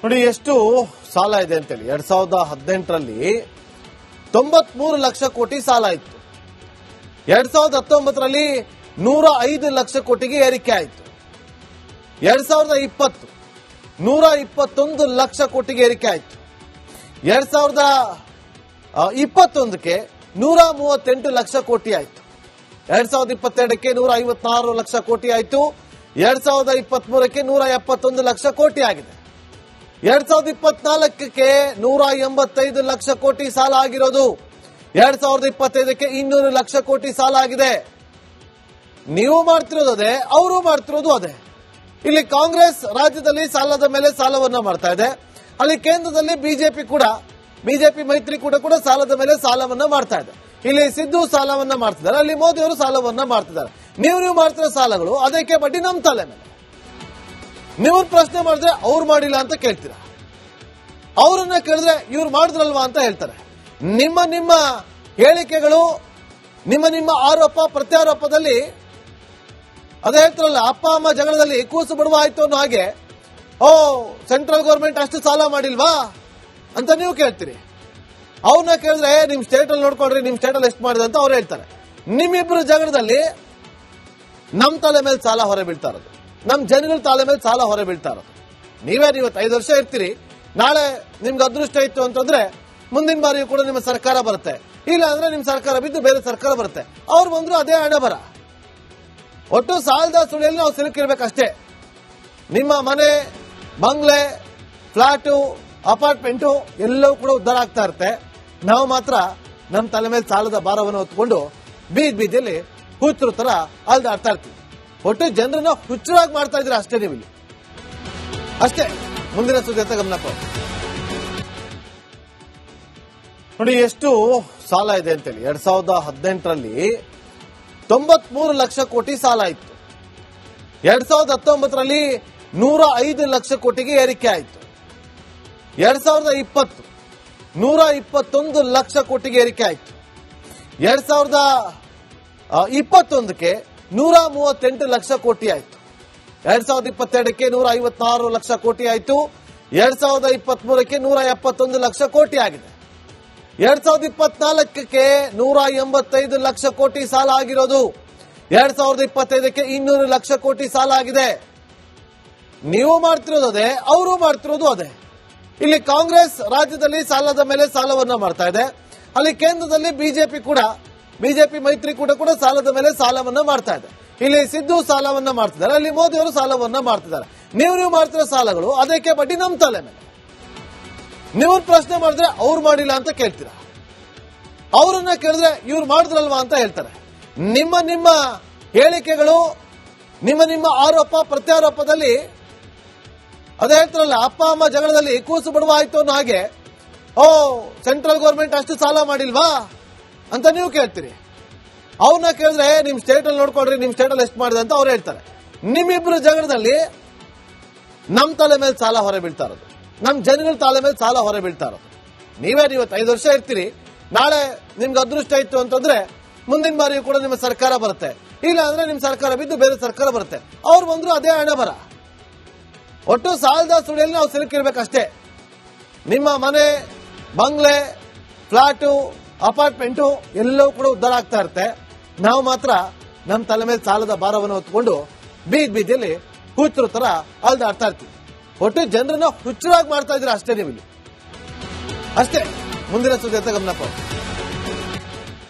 ನೋಡಿ ಎಷ್ಟು ಸಾಲ ಇದೆ ಅಂತೇಳಿ 2018ರಲ್ಲಿ 93 ಲಕ್ಷ ಕೋಟಿ ಸಾಲ ಇತ್ತು. 2019ರಲ್ಲಿ 105 ಲಕ್ಷ ಕೋಟಿಗೆ ಏರಿಕೆ ಆಯಿತು. 2020 121 ಲಕ್ಷ ಕೋಟಿಗೆ ಏರಿಕೆ ಆಯಿತು. 2021ಕ್ಕೆ 138 ಲಕ್ಷ ಕೋಟಿ ಆಯಿತು. 2022ಕ್ಕೆ 156 ಲಕ್ಷ ಕೋಟಿ ಆಯಿತು. 2023ಕ್ಕೆ 171 ಲಕ್ಷ ಕೋಟಿ ಆಗಿದೆ. 2024ಕ್ಕೆ 185 ಲಕ್ಷ ಕೋಟಿ ಸಾಲ ಆಗಿರೋದು. 2025ಕ್ಕೆ 200 ಲಕ್ಷ ಕೋಟಿ ಸಾಲ ಆಗಿದೆ. ನೀವು ಮಾಡ್ತಿರೋದು ಅದೇ, ಅವರು ಮಾಡ್ತಿರೋದು ಅದೇ. ಇಲ್ಲಿ ಕಾಂಗ್ರೆಸ್ ರಾಜ್ಯದಲ್ಲಿ ಸಾಲದ ಮೇಲೆ ಸಾಲವನ್ನ ಮಾಡ್ತಾ ಇದೆ. ಅಲ್ಲಿ ಕೇಂದ್ರದಲ್ಲಿ ಬಿಜೆಪಿ ಮೈತ್ರಿಕೂಟ ಕೂಡ ಸಾಲದ ಮೇಲೆ ಸಾಲವನ್ನ ಮಾಡ್ತಾ ಇದೆ. ಇಲ್ಲಿ ಸಿದ್ದು ಸಾಲವನ್ನ ಮಾಡ್ತಿದ್ದಾರೆ, ಅಲ್ಲಿ ಮೋದಿ ಅವರು ಸಾಲವನ್ನ ಮಾಡ್ತಿದ್ದಾರೆ. ನೀವು ಮಾಡ್ತಿರೋ ಸಾಲಗಳು ಅದಕ್ಕೆ ಬಡ್ಡಿ ನಮ್ಮ ತಲೆ ಮೇಲೆ. ನೀವು ಪ್ರಶ್ನೆ ಮಾಡಿದ್ರೆ ಅವ್ರು ಮಾಡಿಲ್ಲ ಅಂತ ಕೇಳ್ತೀರಾ, ಅವರನ್ನ ಕೇಳಿದ್ರೆ ಇವ್ರು ಮಾಡಿದ್ರಲ್ವಾ ಅಂತ ಹೇಳ್ತಾರೆ. ನಿಮ್ಮ ಹೇಳಿಕೆಗಳು, ನಿಮ್ಮ ಆರೋಪ ಪ್ರತ್ಯಾರೋಪದಲ್ಲಿ ಅದೇ ಹೇಳ್ತಾರಲ್ಲ, ಅಪ್ಪ ಅಮ್ಮ ಜಗಳದಲ್ಲಿ ಕೂಸು ಬಿಡುವ ಆಯ್ತು ಅನ್ನೋ ಹಾಗೆ, ಸೆಂಟ್ರಲ್ ಗೌರ್ಮೆಂಟ್ ಅಷ್ಟು ಸಾಲ ಮಾಡಿಲ್ವಾ ಅಂತ ನೀವು ಕೇಳ್ತೀರಿ. ಅವ್ರನ್ನ ಕೇಳಿದ್ರೆ ನಿಮ್ ಸ್ಟೇಟ್ ಅಲ್ಲಿ ನೋಡ್ಕೊಳ್ರಿ, ನಿಮ್ ಸ್ಟೇಟ್ ಅಲ್ಲಿ ಎಷ್ಟು ಮಾಡಿದೆ ಅಂತ ಅವ್ರು ಹೇಳ್ತಾರೆ. ನಿಮ್ಮಿಬ್ಬರು ಜಗಳದಲ್ಲಿ ನಮ್ ತಲೆ ಮೇಲೆ ಸಾಲ ಹೊರ ಬೀಳ್ತಾ ಇರೋದು, ನಮ್ ಜನಗಳ ತಲೆ ಮೇಲೆ ಸಾಲ ಹೊರ ಬೀಳ್ತಾ ಇರೋದು. ಇವತ್ತು 5 ವರ್ಷ ಇರ್ತೀರಿ, ನಾಳೆ ನಿಮ್ಗೆ ಅದೃಷ್ಟ ಇತ್ತು ಅಂತಂದ್ರೆ ಮುಂದಿನ ಬಾರಿಯೂ ಕೂಡ ನಿಮ್ಮ ಸರ್ಕಾರ ಬರುತ್ತೆ. ಇಲ್ಲ ಅಂದ್ರೆ ನಿಮ್ ಸರ್ಕಾರ ಬಿದ್ದು ಬೇರೆ ಸರ್ಕಾರ ಬರುತ್ತೆ. ಅವ್ರು ಬಂದ್ರು ಅದೇ ಹಣ ಬರ. ಒಟ್ಟು ಸಾಲದ ಸುಳಿಯಲ್ಲಿ ನಾವು ಸಿಲುಕಿರ್ಬೇಕಷ್ಟೇ. ನಿಮ್ಮ ಮನೆ, ಬಂಗ್ಲೆ, ಫ್ಲಾಟು, ಅಪಾರ್ಟ್ಮೆಂಟು ಎಲ್ಲವೂ ಕೂಡ ಉದ್ಧಾರ ಆಗ್ತಾ ಇರುತ್ತೆ. ನಾವು ಮಾತ್ರ ನಮ್ಮ ತಲೆ ಮೇಲೆ ಸಾಲದ ಭಾರವನ್ನು ಹೊತ್ಕೊಂಡು ಬೀದಿಯಲ್ಲಿ ಹುಚ್ಚರ ತರ ಅಲ್ದಾಡ್ತಾ ಇರ್ತೀವಿ. ಒಟ್ಟು ಜನರನ್ನ ಹುಚ್ಚರಾಗಿ ಮಾಡ್ತಾ ಇದ್ರೆ ಅಷ್ಟೇ. ನೀವು ಇಲ್ಲಿ ಅಷ್ಟೇ. ಮುಂದಿನ ಸುದ್ದಿ ಗಮನಪ್ಪ ನೋಡಿ ಎಷ್ಟು ಸಾಲ ಇದೆ ಅಂತೇಳಿ. 2018ರಲ್ಲಿ 93 ಲಕ್ಷ ಕೋಟಿ ಸಾಲ ಇತ್ತು. 2019ರಲ್ಲಿ 105 ಲಕ್ಷ ಕೋಟಿಗೆ ಏರಿಕೆ ಆಯಿತು. 2020 121 ಲಕ್ಷ ಕೋಟಿಗೆ ಏರಿಕೆ ಆಯಿತು. 2021ಕ್ಕೆ 138 ಲಕ್ಷ ಕೋಟಿ ಆಯಿತು. 2022ಕ್ಕೆ 156 ಲಕ್ಷ ಕೋಟಿ ಆಯಿತು. 2023ಕ್ಕೆ 171 ಲಕ್ಷ ಕೋಟಿ ಆಗಿದೆ. 2024ಕ್ಕೆ 185 ಲಕ್ಷ ಕೋಟಿ ಸಾಲ ಆಗಿರೋದು. 2025ಕ್ಕೆ 200 ಲಕ್ಷ ಕೋಟಿ ಸಾಲ ಆಗಿದೆ. ನೀವು ಮಾಡ್ತಿರೋದು ಅದೇ, ಅವರು ಮಾಡ್ತಿರೋದು ಅದೇ. ಇಲ್ಲಿ ಕಾಂಗ್ರೆಸ್ ರಾಜ್ಯದಲ್ಲಿ ಸಾಲದ ಮೇಲೆ ಸಾಲವನ್ನ ಮಾಡ್ತಾ ಇದೆ. ಅಲ್ಲಿ ಕೇಂದ್ರದಲ್ಲಿ ಬಿಜೆಪಿ ಮೈತ್ರಿಕೂಟ ಕೂಡ ಸಾಲದ ಮೇಲೆ ಸಾಲವನ್ನ ಮಾಡ್ತಾ ಇದೆ. ಇಲ್ಲಿ ಸಿದ್ದು ಸಾಲವನ್ನ ಮಾಡ್ತಿದ್ದಾರೆ, ಅಲ್ಲಿ ಮೋದಿ ಅವರು ಸಾಲವನ್ನ ಮಾಡ್ತಿದ್ದಾರೆ. ನೀವು ಮಾಡ್ತಿರೋ ಸಾಲಗಳು ಅದಕ್ಕೆ ಬಡ್ಡಿ ನಮ್ಮ ತಲೆ ಮೇಲೆ. ನೀವು ಪ್ರಶ್ನೆ ಮಾಡಿದ್ರೆ ಅವ್ರು ಮಾಡಿಲ್ಲ ಅಂತ ಕೇಳ್ತೀರಾ, ಅವರನ್ನ ಕೇಳಿದ್ರೆ ಇವ್ರು ಮಾಡಿದ್ರಲ್ವಾ ಅಂತ ಹೇಳ್ತಾರೆ. ನಿಮ್ಮ ಹೇಳಿಕೆಗಳು, ನಿಮ್ಮ ಆರೋಪ ಪ್ರತ್ಯಾರೋಪದಲ್ಲಿ ಅದೇ ಹೇಳ್ತಾರಲ್ಲ, ಅಪ್ಪ ಅಮ್ಮ ಜಗಳದಲ್ಲಿ ಕೂಸು ಬಿಡುವ ಆಯ್ತು ಅನ್ನೋ ಹಾಗೆ, ಸೆಂಟ್ರಲ್ ಗೌರ್ಮೆಂಟ್ ಅಷ್ಟು ಸಾಲ ಮಾಡಿಲ್ವಾ ಅಂತ ನೀವು ಕೇಳ್ತೀರಿ. ಅವ್ರನ್ನ ಕೇಳಿದ್ರೆ ನಿಮ್ ಸ್ಟೇಟ್ ಅಲ್ಲಿ ನೋಡ್ಕೊಳ್ರಿ, ನಿಮ್ ಸ್ಟೇಟ್ ಅಲ್ಲಿ ಎಷ್ಟು ಮಾಡಿದೆ ಅಂತ ಅವ್ರು ಹೇಳ್ತಾರೆ. ನಿಮ್ಮಿಬ್ಬರು ಜಗಳದಲ್ಲಿ ನಮ್ ತಲೆ ಮೇಲೆ ಸಾಲ ಹೊರ ಬೀಳ್ತಾ ಇರೋದು, ನಮ್ ಜನಗಳ ತಲೆ ಮೇಲೆ ಸಾಲ ಹೊರ ಬೀಳ್ತಾ ಇರೋದು. ಇವತ್ತು 5 ವರ್ಷ ಇರ್ತೀರಿ, ನಾಳೆ ನಿಮ್ಗೆ ಅದೃಷ್ಟ ಇತ್ತು ಅಂತಂದ್ರೆ ಮುಂದಿನ ಬಾರಿಯೂ ಕೂಡ ನಿಮ್ಮ ಸರ್ಕಾರ ಬರುತ್ತೆ. ಇಲ್ಲ ಅಂದ್ರೆ ನಿಮ್ ಸರ್ಕಾರ ಬಿದ್ದು ಬೇರೆ ಸರ್ಕಾರ ಬರುತ್ತೆ. ಅವ್ರು ಬಂದ್ರು ಅದೇ ಹಣ ಬರ. ಒಟ್ಟು ಸಾಲದ ಸುಳಿಯಲ್ಲಿ ನಾವು ಸಿಲುಕಿರ್ಬೇಕಷ್ಟೇ. ನಿಮ್ಮ ಮನೆ, ಬಂಗ್ಲೆ, ಫ್ಲಾಟು, ಅಪಾರ್ಟ್ಮೆಂಟು ಎಲ್ಲವೂ ಕೂಡ ಉದ್ಧಾರ ಆಗ್ತಾ ಇರುತ್ತೆ. ನಾವು ಮಾತ್ರ ನಮ್ಮ ತಲೆ ಮೇಲೆ ಸಾಲದ ಭಾರವನ್ನು ಹೊತ್ಕೊಂಡು ಬೀದಿಯಲ್ಲಿ ಹುಚ್ಚರ ತರ ಅಲ್ದಾಡ್ತಾ ಇರ್ತೀವಿ. ಒಟ್ಟು ಜನರನ್ನ ಹುಚ್ಚರಾಗಿ ಮಾಡ್ತಾ ಇದ್ರೆ ಅಷ್ಟೇ. ನೀವು ಇಲ್ಲಿ ಅಷ್ಟೇ. ಮುಂದಿನ ಸುದ್ದಿ ಗಮನಪ್ಪ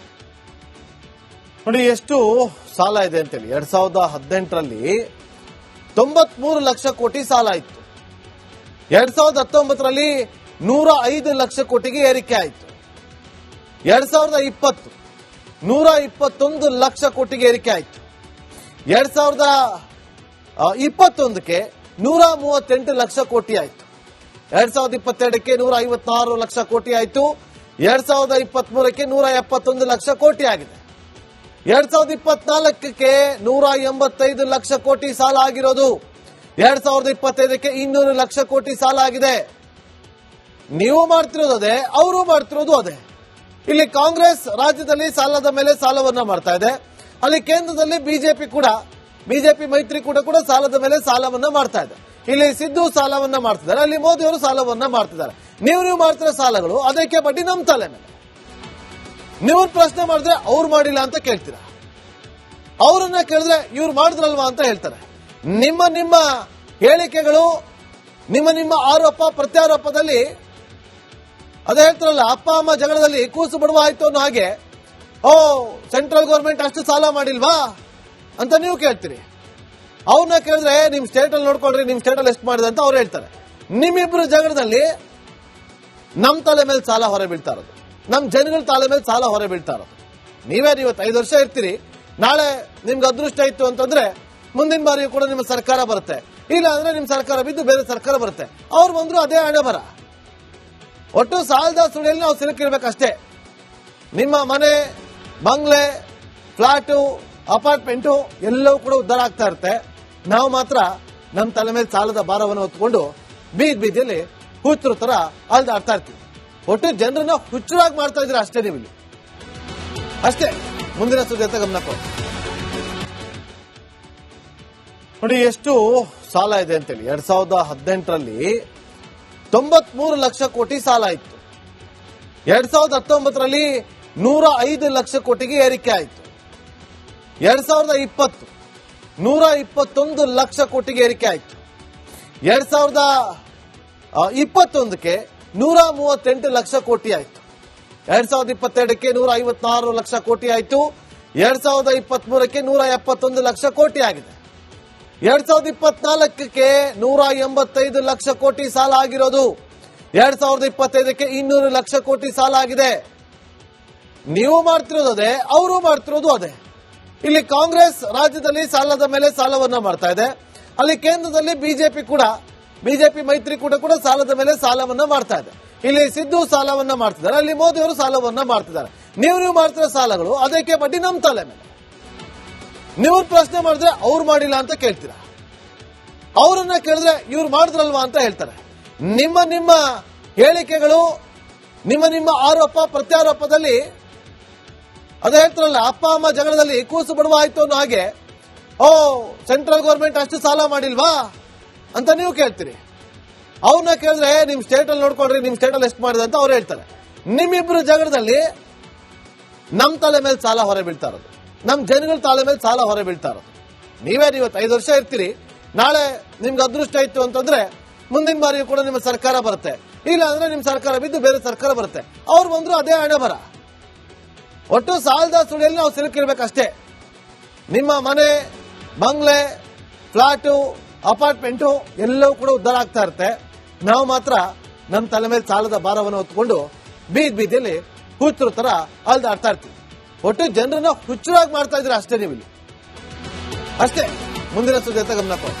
ನೋಡಿ ಎಷ್ಟು ಸಾಲ ಇದೆ ಅಂತೇಳಿ. 2018ರಲ್ಲಿ 93 ಲಕ್ಷ ಕೋಟಿ ಸಾಲ ಇತ್ತು. 2019ರಲ್ಲಿ 105 ಲಕ್ಷ ಕೋಟಿಗೆ ಏರಿಕೆ ಆಯಿತು. 2020 121 ಲಕ್ಷ ಕೋಟಿಗೆ ಏರಿಕೆ ಆಯಿತು. 2021ಕ್ಕೆ 138 ಲಕ್ಷ ಕೋಟಿ ಆಯಿತು. 2022ಕ್ಕೆ 156 ಲಕ್ಷ ಕೋಟಿ ಆಯಿತು. 2023ಕ್ಕೆ 171 ಲಕ್ಷ ಕೋಟಿ ಆಗಿದೆ. 2024ಕ್ಕೆ 185 ಲಕ್ಷ ಕೋಟಿ ಸಾಲ ಆಗಿರೋದು. 2025ಕ್ಕೆ 200 ಲಕ್ಷ ಕೋಟಿ ಸಾಲ ಆಗಿದೆ. ನೀವು ಮಾಡ್ತಿರೋದು ಅದೇ, ಅವರು ಮಾಡ್ತಿರೋದು ಅದೇ. ಇಲ್ಲಿ ಕಾಂಗ್ರೆಸ್ ರಾಜ್ಯದಲ್ಲಿ ಸಾಲದ ಮೇಲೆ ಸಾಲವನ್ನ ಮಾಡ್ತಾ ಇದೆ. ಅಲ್ಲಿ ಕೇಂದ್ರದಲ್ಲಿ ಬಿಜೆಪಿ ಮೈತ್ರಿಕೂಟ ಕೂಡ ಸಾಲದ ಮೇಲೆ ಸಾಲವನ್ನ ಮಾಡ್ತಾ ಇದೆ. ಇಲ್ಲಿ ಸಿದ್ದು ಸಾಲವನ್ನ ಮಾಡ್ತಿದ್ದಾರೆ, ಅಲ್ಲಿ ಮೋದಿ ಅವರು ಸಾಲವನ್ನ ಮಾಡ್ತಿದ್ದಾರೆ. ನೀವು ಮಾಡ್ತಿರೋ ಸಾಲಗಳು ಅದಕ್ಕೆ ಬಡ್ಡಿ ನಮ್ಮ ತಲೆ ಮೇಲೆ. ನೀವು ಪ್ರಶ್ನೆ ಮಾಡಿದ್ರೆ ಅವ್ರು ಮಾಡಿಲ್ಲ ಅಂತ ಕೇಳ್ತೀರಾ, ಅವರನ್ನ ಕೇಳಿದ್ರೆ ಇವ್ರು ಮಾಡಿದ್ರಲ್ವಾ ಅಂತ ಹೇಳ್ತಾರೆ. ನಿಮ್ಮ ಹೇಳಿಕೆಗಳು, ನಿಮ್ಮ ಆರೋಪ ಪ್ರತ್ಯಾರೋಪದಲ್ಲಿ ಅದೇ ಹೇಳ್ತಾರಲ್ಲ, ಅಪ್ಪ ಅಮ್ಮ ಜಗಳದಲ್ಲಿ ಕೂಸು ಬಡವ ಆಯ್ತು ಅನ್ನೋ ಹಾಗೆ, ಓ ಸೆಂಟ್ರಲ್ ಗೌರ್ಮೆಂಟ್ ಅಷ್ಟು ಸಾಲ ಮಾಡಿಲ್ವಾ ಅಂತ ನೀವು ಕೇಳ್ತೀರಿ. ಅವ್ರನ್ನ ಕೇಳಿದ್ರೆ ನಿಮ್ ಸ್ಟೇಟ್ ಅಲ್ಲಿ ನೋಡ್ಕೊಳ್ರಿ, ನಿಮ್ ಸ್ಟೇಟ್ ಅಲ್ಲಿ ಎಷ್ಟು ಮಾಡಿದೆ ಅಂತ ಅವ್ರು ಹೇಳ್ತಾರೆ. ನಿಮ್ಮಿಬ್ರು ಜಗಳದಲ್ಲಿ ನಮ್ ತಲೆ ಮೇಲೆ ಸಾಲ ಹೊರ ಬೀಳ್ತಾ ಇರೋದು, ನಮ್ ಜನಗಳ ತಲೆ ಮೇಲೆ ಸಾಲ ಹೊರ ಬೀಳ್ತಾ ಇರೋದು. ಇವತ್ತು 5 ವರ್ಷ ಇರ್ತೀರಿ, ನಾಳೆ ನಿಮ್ಗೆ ಅದೃಷ್ಟ ಇತ್ತು ಅಂತಂದ್ರೆ ಮುಂದಿನ ಬಾರಿಯೂ ಕೂಡ ನಿಮ್ಮ ಸರ್ಕಾರ ಬರುತ್ತೆ, ಇಲ್ಲ ಅಂದ್ರೆ ನಿಮ್ ಸರ್ಕಾರ ಬಿದ್ದು ಬೇರೆ ಸರ್ಕಾರ ಬರುತ್ತೆ. ಅವ್ರು ಬಂದ್ರು ಅದೇ ಹಣೆ ಬರ. ಒಟ್ಟು ಸಾಲದ ಸುಳಿಯಲ್ಲಿ ನಾವು ಸಿಲುಕಿರ್ಬೇಕಷ್ಟೇ. ನಿಮ್ಮ ಮನೆ, ಬಂಗ್ಲೆ, ಫ್ಲಾಟು, ಅಪಾರ್ಟ್ಮೆಂಟು ಎಲ್ಲವೂ ಕೂಡ ಉದ್ಧಾರ ಆಗ್ತಾ ಇರುತ್ತೆ. ನಾವು ಮಾತ್ರ ನಮ್ಮ ತಲೆ ಮೇಲೆ ಸಾಲದ ಭಾರವನ್ನು ಹೊತ್ಕೊಂಡು ಬೀದಿಯಲ್ಲಿ ಹುಚ್ಚರು ತರ ಅಲ್ದಾಡ್ತಾ ಇರ್ತೀವಿ. ಒಟ್ಟು ಜನರನ್ನ ಹುಚ್ಚರಾಗಿ ಮಾಡ್ತಾ ಇದ್ರೆ ಅಷ್ಟೇ. ನೀವು ಇಲ್ಲಿ ಅಷ್ಟೇ. ಮುಂದಿನ ಸುದ್ದಿ ಅಂತ ಗಮನ ಕೊಡಿ. ನೋಡಿ ಎಷ್ಟು ಸಾಲ ಇದೆ ಅಂತೇಳಿ. 2018ರಲ್ಲಿ 93 ಲಕ್ಷ ಕೋಟಿ ಸಾಲ ಇತ್ತು. 2019ರಲ್ಲಿ 105 ಲಕ್ಷ ಕೋಟಿಗೆ ಏರಿಕೆ ಆಯಿತು. 2020 121 ಲಕ್ಷ ಕೋಟಿಗೆ ಏರಿಕೆ ಆಯಿತು. 2021ಕ್ಕೆ 138 ಲಕ್ಷ ಕೋಟಿ ಆಯಿತು. 2022ಕ್ಕೆ 156 ಲಕ್ಷ ಕೋಟಿ ಆಯಿತು. 2023ಕ್ಕೆ 171 ಲಕ್ಷ ಕೋಟಿ ಆಗಿದೆ. 2024ಕ್ಕೆ 185 ಲಕ್ಷ ಕೋಟಿ ಸಾಲ ಆಗಿರೋದು. 2025ಕ್ಕೆ 200 ಲಕ್ಷ ಕೋಟಿ ಸಾಲ ಆಗಿದೆ. ನೀವು ಮಾಡ್ತಿರೋದು ಅದೇ, ಅವರು ಮಾಡ್ತಿರೋದು ಅದೇ. ಇಲ್ಲಿ ಕಾಂಗ್ರೆಸ್ ರಾಜ್ಯದಲ್ಲಿ ಸಾಲದ ಮೇಲೆ ಸಾಲವನ್ನ ಮಾಡ್ತಾ ಇದೆ, ಅಲ್ಲಿ ಕೇಂದ್ರದಲ್ಲಿ ಬಿಜೆಪಿ ಮೈತ್ರಿಕೂಟ ಕೂಡ ಸಾಲದ ಮೇಲೆ ಸಾಲವನ್ನ ಮಾಡ್ತಾ ಇದೆ. ಇಲ್ಲಿ ಸಿದ್ದು ಸಾಲವನ್ನ ಮಾಡ್ತಿದ್ದಾರೆ, ಅಲ್ಲಿ ಮೋದಿ ಅವರು ಸಾಲವನ್ನ ಮಾಡ್ತಿದ್ದಾರೆ. ನೀವು ಮಾಡ್ತಿರೋ ಸಾಲಗಳು ಅದಕ್ಕೆ ಬಡ್ಡಿ ನಮ್ಮ ತಲೆ ಮೇಲೆ. ನೀವು ಪ್ರಶ್ನೆ ಮಾಡಿದ್ರೆ ಅವ್ರು ಮಾಡಿಲ್ಲ ಅಂತ ಕೇಳ್ತೀರಾ, ಅವರನ್ನ ಕೇಳಿದ್ರೆ ಇವ್ರು ಮಾಡಿದ್ರಲ್ವಾ ಅಂತ ಹೇಳ್ತಾರೆ. ನಿಮ್ಮ ಹೇಳಿಕೆಗಳು, ನಿಮ್ಮ ಆರೋಪ ಪ್ರತ್ಯಾರೋಪದಲ್ಲಿ ಅದೇ ಹೇಳ್ತಾರಲ್ಲ, ಅಪ್ಪ ಅಮ್ಮ ಜಗಳದಲ್ಲಿ ಕೂಸು ಬಡವ ಆಯ್ತು ಅನ್ನೋ ಹಾಗೆ, ಓ ಸೆಂಟ್ರಲ್ ಗೌರ್ಮೆಂಟ್ ಅಷ್ಟು ಸಾಲ ಮಾಡಿಲ್ವಾ ಅಂತ ನೀವು ಕೇಳ್ತೀರಿ. ಅವ್ರನ್ನ ಕೇಳಿದ್ರೆ ನಿಮ್ ಸ್ಟೇಟ್ ಅಲ್ಲಿ ನೋಡ್ಕೊಳ್ರಿ, ನಿಮ್ ಸ್ಟೇಟ್ ಅಲ್ಲಿ ಎಷ್ಟು ಮಾಡಿದೆ ಅಂತ ಅವ್ರು ಹೇಳ್ತಾರೆ. ನಿಮ್ಮಿಬ್ರು ಜಗಳದಲ್ಲಿ ನಮ್ ತಲೆ ಮೇಲೆ ಸಾಲ ಹೊರ ಬೀಳ್ತಾ ಇರೋದು, ನಮ್ ಜನಗಳ ತಲೆ ಮೇಲೆ ಸಾಲ ಹೊರ ಬೀಳ್ತಾ ಇರೋದು. ಇವತ್ತು 5 ವರ್ಷ ಇರ್ತೀರಿ, ನಾಳೆ ನಿಮ್ಗೆ ಅದೃಷ್ಟ ಇತ್ತು ಅಂತಂದ್ರೆ ಮುಂದಿನ ಬಾರಿಯೂ ಕೂಡ ನಿಮ್ಮ ಸರ್ಕಾರ ಬರುತ್ತೆ, ಇಲ್ಲ ಅಂದ್ರೆ ನಿಮ್ ಸರ್ಕಾರ ಬಿದ್ದು ಬೇರೆ ಸರ್ಕಾರ ಬರುತ್ತೆ. ಅವ್ರು ಬಂದ್ರು ಅದೇ ಹಣೆ ಬರ. ಒಟ್ಟು ಸಾಲದ ಸುಳಿಯಲ್ಲಿ ನಾವು ಸಿಲುಕಿರ್ಬೇಕಷ್ಟೇ. ನಿಮ್ಮ ಮನೆ, ಬಂಗ್ಲೆ, ಫ್ಲಾಟು, ಅಪಾರ್ಟ್ಮೆಂಟು ಎಲ್ಲವೂ ಕೂಡ ಉದ್ಧಾರ ಆಗ್ತಾ ಇರುತ್ತೆ. ನಾವು ಮಾತ್ರ ನಮ್ಮ ತಲೆ ಮೇಲೆ ಸಾಲದ ಭಾರವನ್ನು ಹೊತ್ಕೊಂಡು ಬೀದಿಯಲ್ಲಿ ಹುಚ್ಚರು ತರ ಅಲ್ದಾಡ್ತಾ ಇರ್ತೀವಿ. ಒಟ್ಟು ಜನರನ್ನ ಹುಚ್ಚರಾಗಿ ಮಾಡ್ತಾ ಇದ್ರೆ ಅಷ್ಟೇ. ನೀವು ಇಲ್ಲಿ ಅಷ್ಟೇ. ಮುಂದಿನ ಸುದ್ದಿ ಅಂತ ಗಮನ ಕೊಡಿ.